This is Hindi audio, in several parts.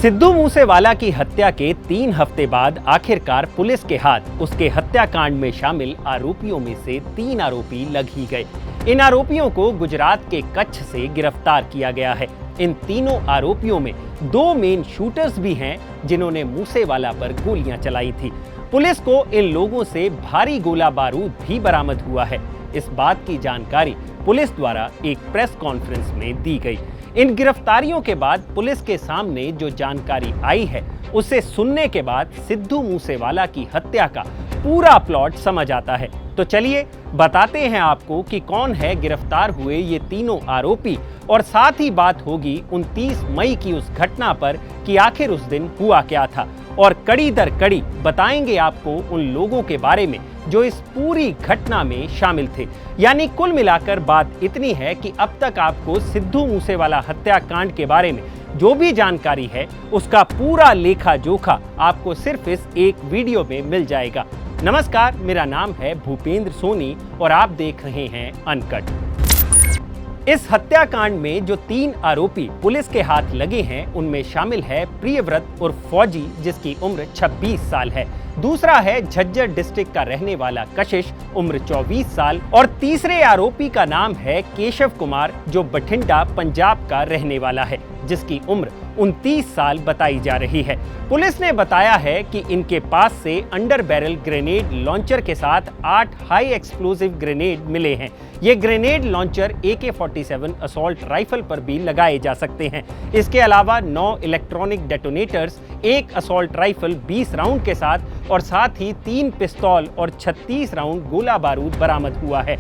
सिद्धू मूसेवाला की हत्या के 3 हफ्ते बाद आखिरकार पुलिस के हाथ उसके हत्याकांड में शामिल आरोपियों में से 3 आरोपी लग ही गए। इन आरोपियों को गुजरात के कच्छ से गिरफ्तार किया गया है। इन तीनों आरोपियों में 2 मेन शूटर्स भी हैं जिन्होंने मूसेवाला पर गोलियां चलाई थी। पुलिस को इन लोगों से भारी गोला बारूद भी बरामद हुआ है। इस बात की जानकारी पुलिस द्वारा एक प्रेस कॉन्फ्रेंस में दी गई। इन गिरफ्तारियों के बाद पुलिस के सामने जो जानकारी आई है उसे सुनने के बाद सिद्धू मूसेवाला की हत्या का पूरा प्लॉट समझ आता है। तो चलिए बताते हैं आपको कि कौन है गिरफ्तार हुए ये तीनों आरोपी, और साथ ही बात होगी 29 मई की उस घटना पर कि आखिर उस दिन हुआ क्या था, और कड़ी दर कड़ी बताएंगे आपको उन लोगों के बारे में जो इस पूरी घटना में शामिल थे। यानी कुल मिलाकर बात इतनी है कि अब तक आपको सिद्धू मूसेवाला हत्याकांड के बारे में जो भी जानकारी है उसका पूरा लेखा जोखा आपको सिर्फ इस एक वीडियो में मिल जाएगा। नमस्कार, मेरा नाम है भूपेंद्र सोनी और आप देख रहे हैं अनकट। इस हत्याकांड में जो 3 आरोपी पुलिस के हाथ लगे हैं उनमें शामिल है प्रियव्रत और फौजी जिसकी उम्र 26 साल है। दूसरा है झज्जर डिस्ट्रिक्ट का रहने वाला कशिश, उम्र 24 साल, और तीसरे आरोपी का नाम है केशव कुमार जो बठिंडा पंजाब का रहने वाला है जिसकी उम्र 29 साल बताई जा रही है। पुलिस ने बताया है कि इनके पास से अंडर बैरल ग्रेनेड लॉन्चर के साथ 8 हाई एक्सप्लोसिव ग्रेनेड मिले हैं। ये grenade launcher AK-47 assault rifle पर भी लगाए जा सकते हैं। इसके अलावा 9 electronic detonators, 1 assault rifle 20 round के साथ और साथ ही 3 पिस्तौल और 36 राउंड गोला बारूद बरामद हुआ है।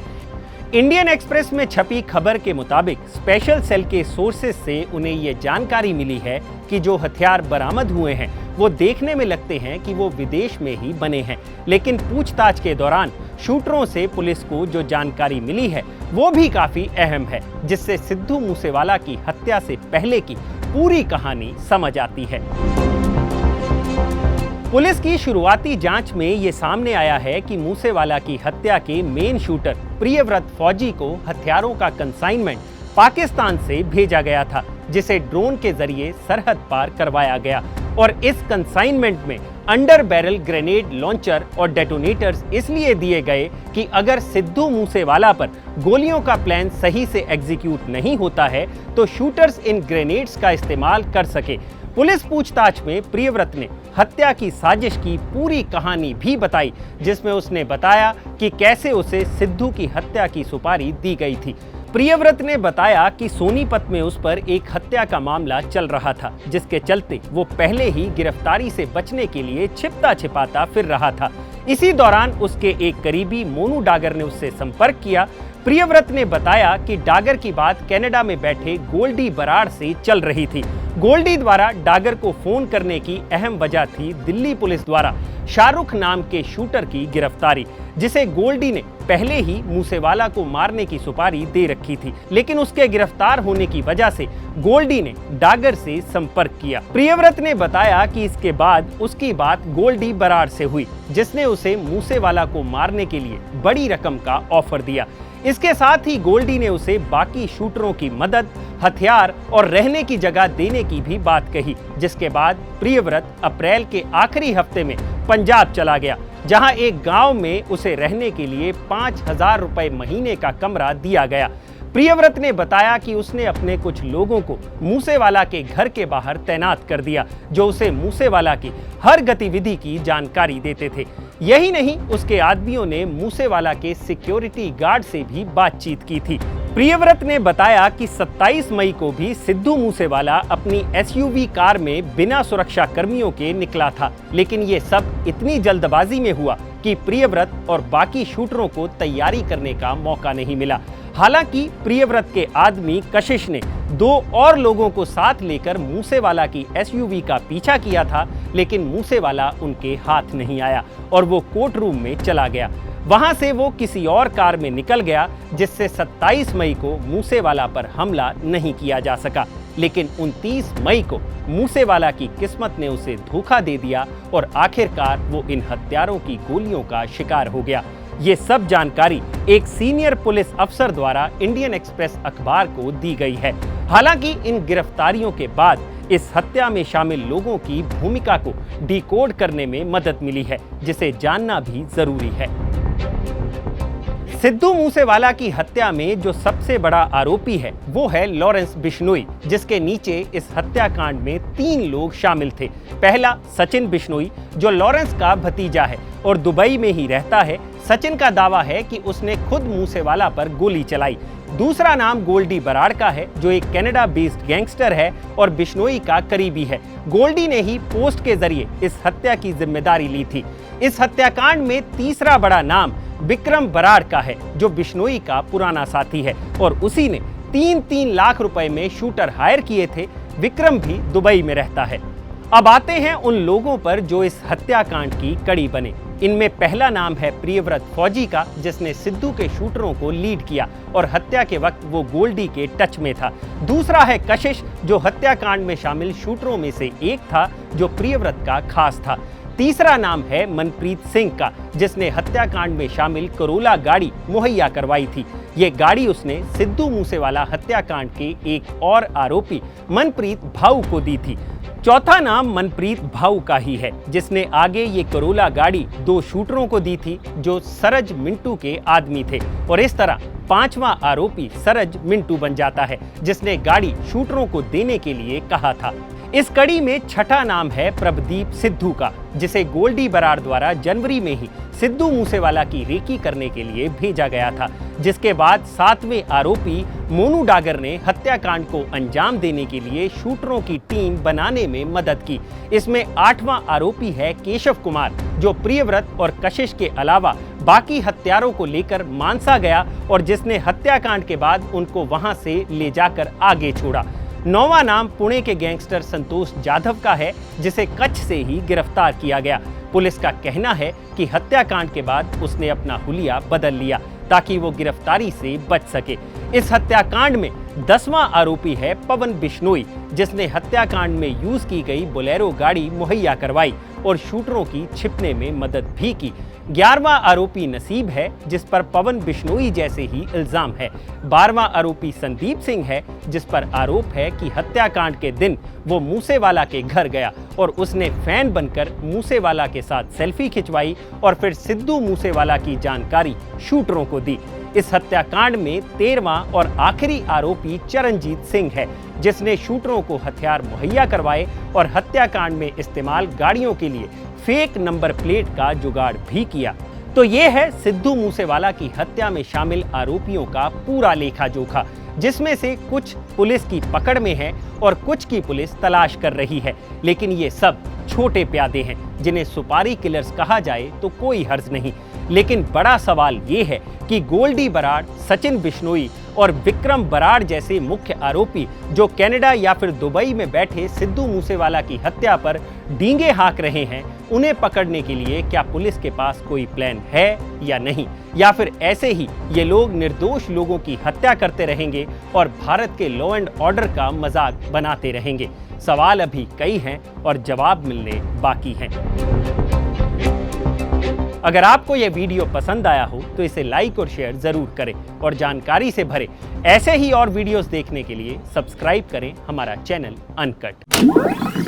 इंडियन एक्सप्रेस में छपी खबर के मुताबिक स्पेशल सेल के सोर्सेज से उन्हें ये जानकारी मिली है कि जो हथियार बरामद हुए हैं वो देखने में लगते हैं कि वो विदेश में ही बने हैं, लेकिन पूछताछ के दौरान शूटरों से पुलिस को जो जानकारी मिली है वो भी काफी अहम है, जिससे सिद्धू मूसेवाला की हत्या से पहले की पूरी कहानी समझ आती है। पुलिस की शुरुआती जांच में ये सामने आया है कि मूसेवाला की हत्या के मेन शूटर प्रियव्रत फौजी को हथियारों का कंसाइनमेंट पाकिस्तान से भेजा गया था, जिसे ड्रोन के जरिए सरहद पार करवाया गया, और इस कंसाइनमेंट में अंडर बैरल ग्रेनेड लॉन्चर और डेटोनेटर्स इसलिए दिए गए कि अगर सिद्धू मूसेवाला पर गोलियों का प्लान सही से एग्जीक्यूट नहीं होता है तो शूटर्स इन ग्रेनेड्स का इस्तेमाल कर सके। पुलिस पूछताछ में प्रियव्रत ने हत्या की साजिश की पूरी कहानी भी बताई, जिसमें उसने बताया कि कैसे उसे सिद्धू की हत्या की सुपारी दी गई थी। प्रियव्रत ने बताया कि सोनीपत में उस पर एक हत्या का मामला चल रहा था, जिसके चलते वो पहले ही गिरफ्तारी से बचने के लिए छिपता छिपाता फिर रहा था। इसी दौरान उसके एक करीबी मोनू डागर ने उससे संपर्क किया। प्रियव्रत ने बताया कि डागर की बात कनाडा में बैठे गोल्डी बराड़ से चल रही थी। गोल्डी द्वारा डागर को फोन करने की अहम वजह थी दिल्ली पुलिस द्वारा शाहरुख नाम के शूटर की गिरफ्तारी, जिसे गोल्डी ने पहले ही मूसेवाला को मारने की सुपारी दे रखी थी, लेकिन उसके गिरफ्तार होने की वजह से गोल्डी ने डागर से संपर्क किया। प्रियव्रत ने बताया कि इसके बाद उसकी बात गोल्डी बराड़ से हुई, जिसने उसे मूसेवाला को मारने के लिए बड़ी रकम का ऑफर दिया। इसके साथ ही गोल्डी ने उसे बाकी शूटरों की मदद, हथियार और रहने की जगह देने की भी बात कही, जिसके बाद प्रियव्रत अप्रैल के आखिरी हफ्ते में पंजाब चला गया, जहां एक गांव में उसे रहने के लिए 5,000 रुपए महीने का कमरा दिया गया। प्रियव्रत ने बताया कि उसने अपने कुछ लोगों को मूसेवाला के घर के बाहर तैनात कर दिया, जो उसे मूसेवाला की हर गतिविधि की जानकारी देते थे। यही नहीं, उसके आदमियों ने मूसेवाला के सिक्योरिटी गार्ड से भी बातचीत की थी। प्रियव्रत ने बताया कि 27 मई को भी सिद्धू मूसेवाला अपनी SUV कार में बिना सुरक्षा कर्मियों के निकला था, लेकिन ये सब इतनी जल्दबाजी में हुआ कि प्रियव्रत और बाकी शूटरों को तैयारी करने का मौका नहीं मिला। हालांकि प्रियव्रत के आदमी कशिश ने 2 और लोगों को साथ लेकर मूसेवाला की SUV का पीछा किया था, लेकिन मूसेवाला उनके हाथ नहीं आया और वो कोर्ट रूम में चला गया। वहां से वो किसी और कार में निकल गया, जिससे 27 मई को मूसेवाला पर हमला नहीं किया जा सका। लेकिन 29 मई को मूसेवाला की किस्मत ने उसे धोखा दे दिया और आखिरकार वो इन हत्यारों की गोलियों का शिकार हो गया। ये सब जानकारी एक सीनियर पुलिस अफसर द्वारा इंडियन एक्सप्रेस अखबार को दी गई है। हालांकि इन गिरफ्तारियों के बाद इस हत्या में शामिल लोगों की भूमिका को डिकोड करने में मदद मिली है, जिसे जानना भी जरूरी है। सिद्धू मूसेवाला की हत्या में जो सबसे बड़ा आरोपी है वो है लॉरेंस बिश्नोई, जिसके नीचे इस हत्याकांड में 3 लोग शामिल थे। पहला सचिन बिश्नोई, जो लॉरेंस का भतीजा है और दुबई में ही रहता है। सचिन का दावा है कि उसने खुद मूसेवाला पर गोली चलाई। दूसरा नाम गोल्डी बराड़ का है, जो एक कनाडा बेस्ड गैंगस्टर है और बिश्नोई का करीबी है। गोल्डी ने ही पोस्ट के जरिए इस हत्या की जिम्मेदारी ली थी। इस हत्याकांड में तीसरा बड़ा नाम विक्रम बराड़ का है, जो बिश्नोई का पुराना साथी है और उसी ने 3-3 लाख रुपए में शूटर हायर किए थे। विक्रम भी दुबई में रहता है। अब आते हैं उन लोगों पर जो इस हत्याकांड की कड़ी बने। इनमें पहला नाम है प्रियव्रत फौजी का, जिसने सिद्धू के शूटरों को लीड किया और हत्या के वक्त वो गोल्डी के टच में था। दूसरा है कशिश, जो हत्याकांड में शामिल शूटरों में से एक था, जो प्रियव्रत का खास था। तीसरा नाम है मनप्रीत सिंह का, जिसने हत्याकांड में शामिल करोला गाड़ी मुहैया करवाई थी। ये गाड़ी उसने सिद्धू मूसेवाला हत्याकांड के एक और आरोपी मनप्रीत भाऊ को दी थी। चौथा नाम मनप्रीत भाऊ का ही है, जिसने आगे ये करोला गाड़ी 2 शूटरों को दी थी, जो सरज मिंटू के आदमी थे। और इस तरह 5वां आरोपी सरज मिंटू बन जाता है, जिसने गाड़ी शूटरों को देने के लिए कहा था। इस कड़ी में छठा नाम है प्रभदीप सिद्धू का, जिसे गोल्डी बराड़ द्वारा जनवरी में ही सिद्धू मूसेवाला की रेकी करने के लिए भेजा गया था, जिसके बाद 7वें आरोपी मोनू डागर ने हत्याकांड को अंजाम देने के लिए शूटरों की टीम बनाने में मदद की। इसमें 8वां आरोपी है केशव कुमार, जो प्रियव्रत और कशिश के अलावा बाकी हत्यारों को लेकर मानसा गया और जिसने हत्याकांड के बाद उनको वहां से ले जाकर आगे छोड़ा। 9वां नाम पुणे के गैंगस्टर संतोष जाधव का है, जिसे कच्छ से ही गिरफ्तार किया गया। पुलिस का कहना है कि हत्याकांड के बाद उसने अपना हुलिया बदल लिया ताकि वो गिरफ्तारी से बच सके। इस हत्याकांड में 10वां आरोपी है पवन बिश्नोई, जिसने हत्याकांड में यूज की गई बोलेरो गाड़ी मुहैया करवाई और शूटरों की छिपने में मदद भी की। 11वां आरोपी नसीब है, जिस पर पवन बिश्नोई जैसे ही इल्जाम है। 12वां आरोपी संदीप सिंह है, जिस पर आरोप है कि हत्याकांड के दिन वो मूसेवाला के घर गया और उसने फैन बनकर मूसेवाला के साथ सेल्फी खिंचवाई और फिर सिद्धू मूसेवाला की जानकारी शूटरों को दी। इस हत्याकांड में 13वां और आखिरी आरोपी चरणजीत सिंह है, जिसने शूटरों को हथियार मुहैया करवाए और हत्याकांड में इस्तेमाल गाड़ियों के लिए फेक नंबर प्लेट का जुगाड़ भी किया। तो ये है सिद्धू मूसेवाला की हत्या में शामिल आरोपियों का पूरा लेखा जोखा, जिसमें से कुछ पुलिस की पकड़ में है और कुछ की पुलिस तलाश कर रही है। लेकिन ये सब छोटे प्यादे हैं, जिन्हें सुपारी किलर्स कहा जाए तो कोई हर्ज नहीं। लेकिन बड़ा सवाल ये है कि गोल्डी बराड़, सचिन बिश्नोई और विक्रम बराड़ जैसे मुख्य आरोपी जो कनाडा या फिर दुबई में बैठे सिद्धू मूसेवाला की हत्या पर डींगे हाँक रहे हैं, उन्हें पकड़ने के लिए क्या पुलिस के पास कोई प्लान है या नहीं, या फिर ऐसे ही ये लोग निर्दोष लोगों की हत्या करते रहेंगे और भारत के लॉ एंड ऑर्डर का मजाक बनाते रहेंगे। सवाल अभी कई हैं और जवाब मिलने बाकी हैं। अगर आपको यह वीडियो पसंद आया हो तो इसे लाइक और शेयर जरूर करें और जानकारी से भरे ऐसे ही और वीडियोस देखने के लिए सब्सक्राइब करें हमारा चैनल अनकट।